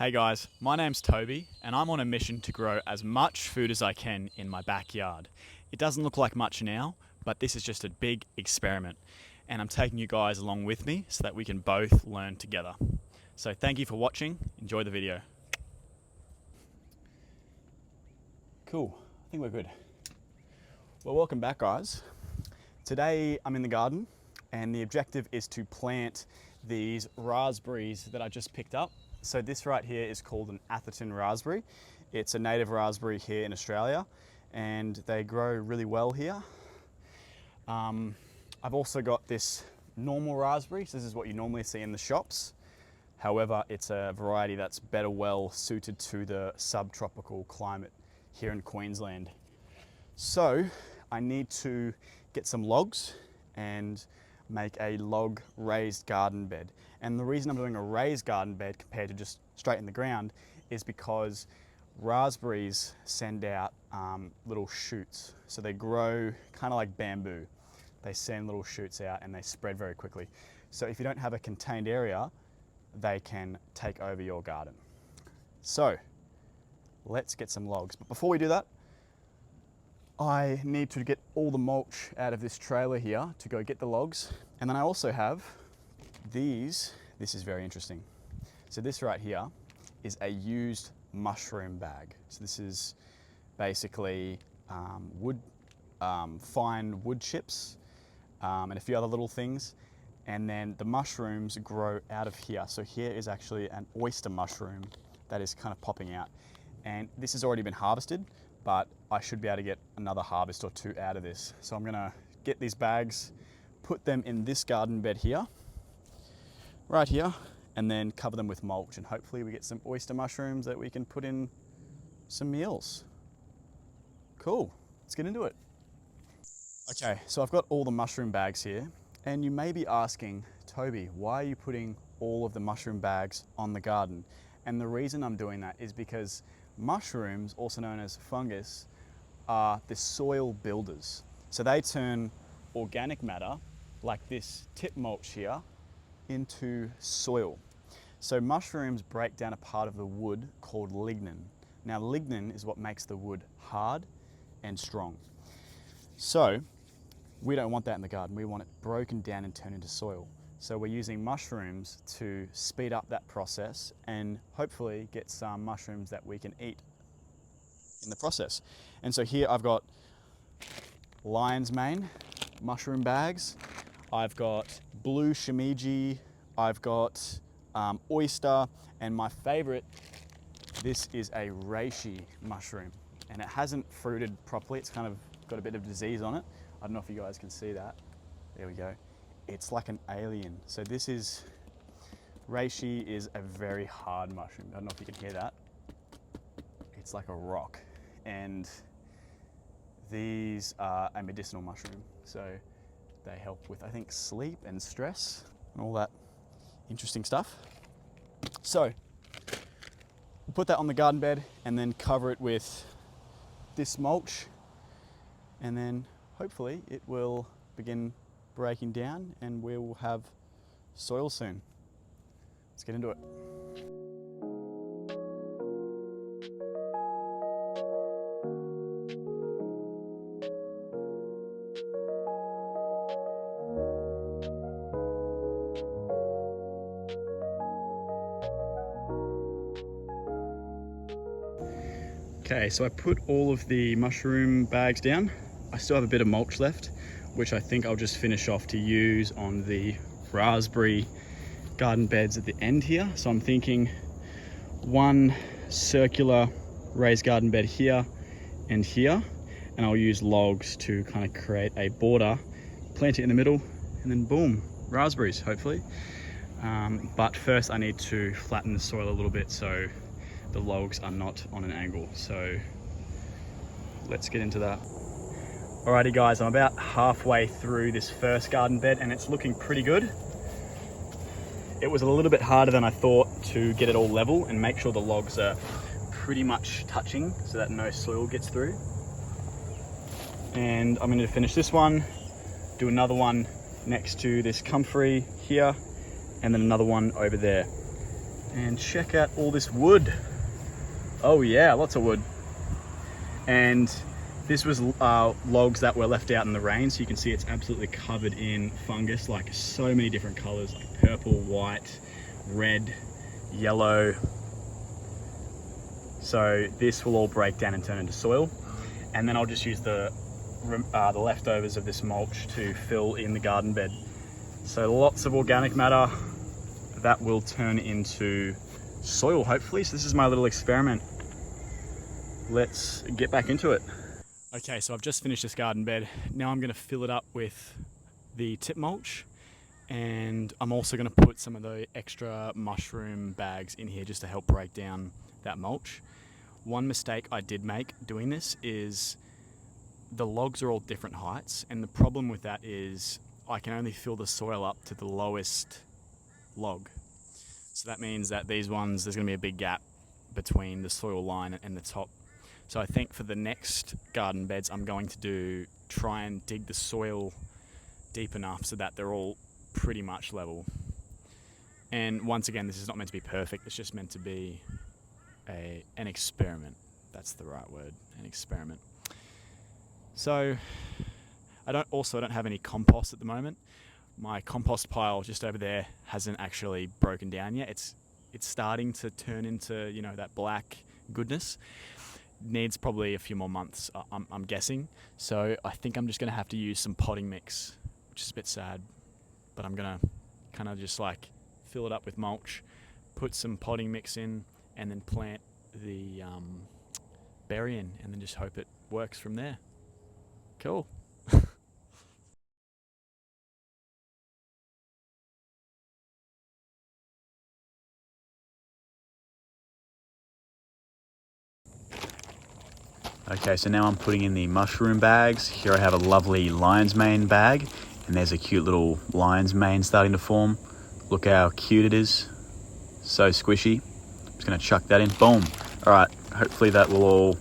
Hey guys, my name's Toby and I'm on a mission to grow as much food as I can in my backyard. It doesn't look like much now, but this is just a big experiment and I'm taking you guys along with me so that we can both learn together. So thank you for watching, enjoy the video. Cool, I think we're good. Well, welcome back guys. Today I'm in the garden and the objective is to plant these raspberries that I just picked up. So this right here is called an Atherton raspberry. It's a native raspberry here in Australia and they grow really well here. I've also got this normal raspberry. So this is what you normally see in the shops. However, it's a variety that's better well suited to the subtropical climate here in Queensland. So I need to get some logs and make a log raised garden bed. And the reason I'm doing a raised garden bed compared to just straight in the ground is because raspberries send out little shoots. So they grow kind of like bamboo. They send little shoots out and they spread very quickly. So if you don't have a contained area, they can take over your garden. So let's get some logs. But before we do that, I need to get all the mulch out of this trailer here to go get the logs. And then I also have these. This is very interesting. So this right here is a used mushroom bag. So this is basically fine wood chips and a few other little things. And then the mushrooms grow out of here. So here is actually an oyster mushroom that is kind of popping out. And this has already been harvested, but I should be able to get another harvest or two out of this. So I'm gonna get these bags, put them in this garden bed here, right here, and then cover them with mulch. And hopefully we get some oyster mushrooms that we can put in some meals. Cool, let's get into it. Okay, so I've got all the mushroom bags here. And you may be asking, Toby, why are you putting all of the mushroom bags on the garden? And the reason I'm doing that is because mushrooms, also known as fungus, are the soil builders. So they turn organic matter, like this tip mulch here, into soil. So mushrooms break down a part of the wood called lignin. Now lignin is what makes the wood hard and strong. So we don't want that in the garden. We want it broken down and turned into soil. So we're using mushrooms to speed up that process and hopefully get some mushrooms that we can eat in the process. And so here I've got lion's mane mushroom bags. I've got blue shimiji. I've got oyster, and my favorite, this is a reishi mushroom, and it hasn't fruited properly. It's kind of got a bit of disease on it. I don't know if you guys can see that. There we go. It's like an alien. So this is, reishi is a very hard mushroom. I don't know if you can hear that. It's like a rock. And these are a medicinal mushroom. So they help with, I think, sleep and stress and all that interesting stuff. So we'll put that on the garden bed and then cover it with this mulch. And then hopefully it will begin breaking down and we will have soil soon. Let's get into it. Okay, so I put all of the mushroom bags down. I still have a bit of mulch left, which I think I'll just finish off to use on the raspberry garden beds at the end here. So I'm thinking one circular raised garden bed here and here, and I'll use logs to kind of create a border, plant it in the middle, and then boom, raspberries, hopefully. But first I need to flatten the soil a little bit so the logs are not on an angle. So let's get into that. Alrighty guys, I'm about halfway through this first garden bed and it's looking pretty good. It was a little bit harder than I thought to get it all level and make sure the logs are pretty much touching so that no soil gets through. And I'm going to finish this one, do another one next to this comfrey here, and then another one over there. And check out all this wood. Oh yeah, lots of wood. And this was logs that were left out in the rain, so you can see it's absolutely covered in fungus, like so many different colors, like purple, white, red, yellow. So this will all break down and turn into soil, and then I'll just use the leftovers of this mulch to fill in the garden bed. So lots of organic matter that will turn into soil, hopefully. So this is my little experiment. Let's get back into it. Okay, so I've just finished this garden bed. Now I'm going to fill it up with the tip mulch, and I'm also going to put some of the extra mushroom bags in here just to help break down that mulch. One mistake I did make doing this is the logs are all different heights, and the problem with that is I can only fill the soil up to the lowest log. So that means that these ones, there's going to be a big gap between the soil line and the top. So I think for the next garden beds, I'm going to try and dig the soil deep enough so that they're all pretty much level. And once again, this is not meant to be perfect. It's just meant to be an experiment. That's the right word, an experiment. So I don't have any compost at the moment. My compost pile just over there hasn't actually broken down yet. It's starting to turn into, you know, that black goodness. Needs probably a few more months, I'm guessing. So I think I'm just going to have to use some potting mix, which is a bit sad, but I'm going to kind of just like fill it up with mulch, put some potting mix in, and then plant the berry in, and then just hope it works from there. Cool. Okay, so now I'm putting in the mushroom bags. Here I have a lovely lion's mane bag, and there's a cute little lion's mane starting to form. Look how cute it is. So squishy. I'm just gonna chuck that in, boom. All right, hopefully that will all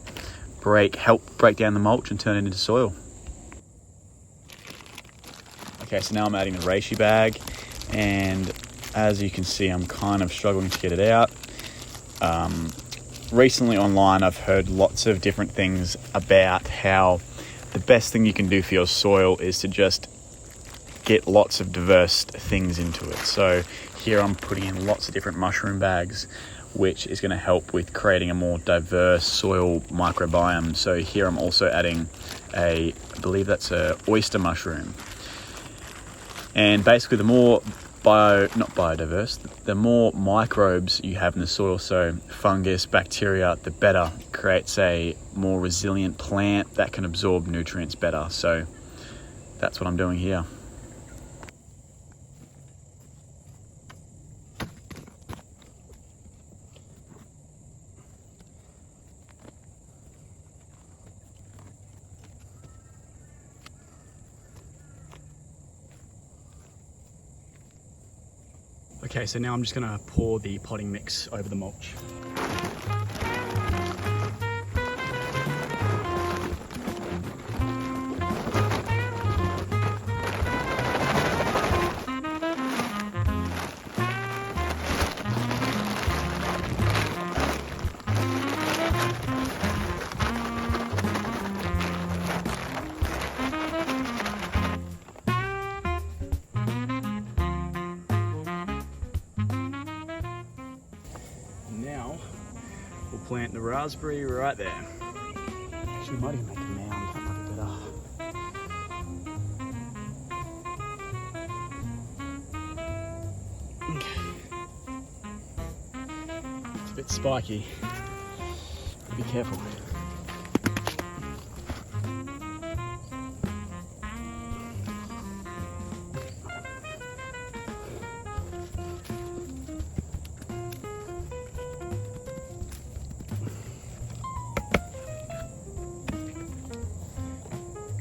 help break down the mulch and turn it into soil. Okay, so now I'm adding the reishi bag, and as you can see, I'm kind of struggling to get it out. Recently online, I've heard lots of different things about how the best thing you can do for your soil is to just get lots of diverse things into it. So here I'm putting in lots of different mushroom bags, which is going to help with creating a more diverse soil microbiome. So here I'm also adding I believe that's a oyster mushroom. And basically the more the more microbes you have in the soil, so fungus, bacteria, the better. It creates a more resilient plant that can absorb nutrients better. So that's what I'm doing here. Okay, so now I'm just going to pour the potting mix over the mulch. Now we'll plant the raspberry right there. Actually, we might even make a mound. That might be better. It's a bit spiky. Be careful.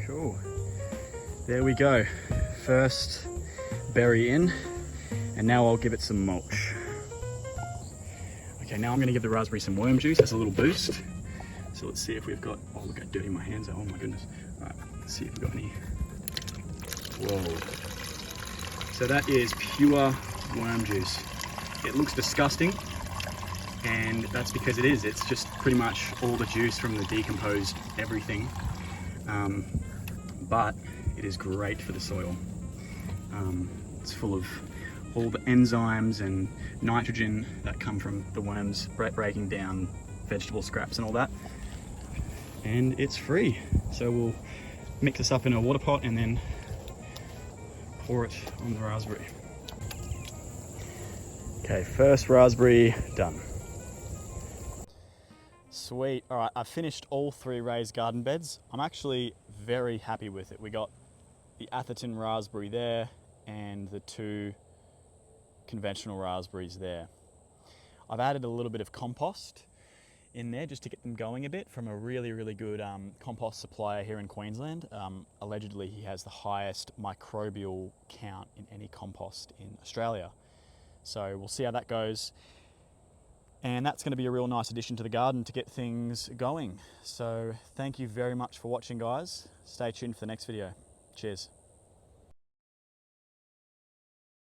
Cool. There we go. First berry in, and now I'll give it some mulch. Okay, now I'm going to give the raspberry some worm juice as a little boost. So let's see if we've got, oh look how dirty my hands are, oh my goodness. All right, let's see if we've got any. Whoa. So that is pure worm juice. It looks disgusting, And that's because it's just pretty much all the juice from the decomposed everything. But it is great for the soil. It's full of all the enzymes and nitrogen that come from the worms breaking down vegetable scraps and all that. And it's free. So we'll mix this up in a water pot and then pour it on the raspberry. Okay, first raspberry done. Sweet. All right, I've finished all 3 raised garden beds. I'm actually very happy with it. We got the Atherton raspberry there and the 2 conventional raspberries there. I've added a little bit of compost in there just to get them going a bit from a really, really good compost supplier here in Queensland. Allegedly, he has the highest microbial count in any compost in Australia. So we'll see how that goes. And that's going to be a real nice addition to the garden to get things going. So thank you very much for watching, guys. Stay tuned for the next video. Cheers.